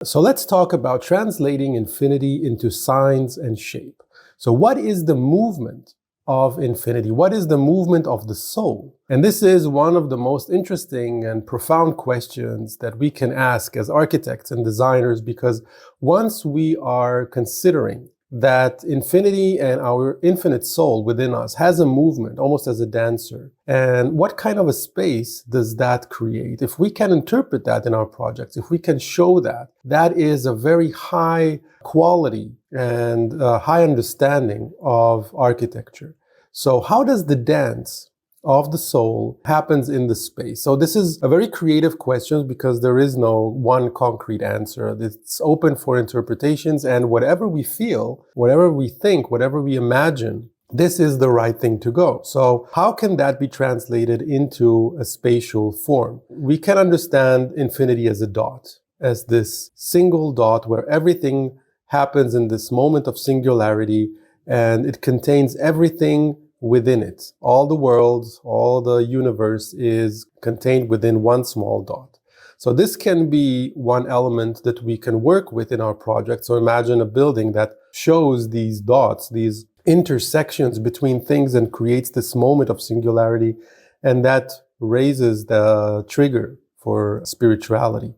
So let's talk about translating infinity into signs and shape. So what is the movement of infinity? What is the movement of the soul? And this is one of the most interesting and profound questions that we can ask as architects and designers, because once we are considering that infinity and our infinite soul within us has a movement, almost as a dancer. And what kind of a space does that create? If we can interpret that in our projects, if we can show that, that is a very high quality and high understanding of architecture. So how does the dance of the soul happens in the space? So this is a very creative question because there is no one concrete answer. It's open for interpretations, and whatever we feel, whatever we think, whatever we imagine, this is the right thing to go. So how can that be translated into a spatial form? We can understand infinity as a dot, as this single dot where everything happens in this moment of singularity, and it contains everything within it. All the worlds, all the universe is contained within one small dot. So this can be one element that we can work with in our project. So imagine a building that shows these dots, these intersections between things, and creates this moment of singularity, and that raises the trigger for spirituality.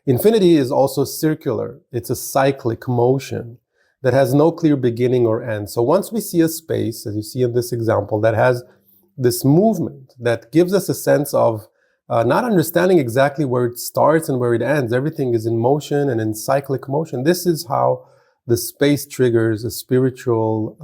Infinity is also circular. It's a cyclic motion that has no clear beginning or end. So once we see a space, as you see in this example, that has this movement that gives us a sense of not understanding exactly where it starts and where it ends. Everything is in motion and in cyclic motion. This is how the space triggers a spiritual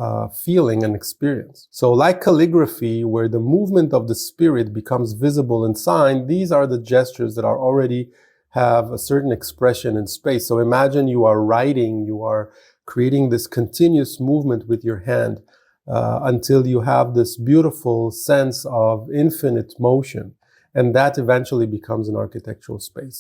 feeling and experience. So like calligraphy, where the movement of the spirit becomes visible in sign, these are the gestures that are already have a certain expression in space. So imagine you are writing, you are creating this continuous movement with your hand until you have this beautiful sense of infinite motion. And that eventually becomes an architectural space.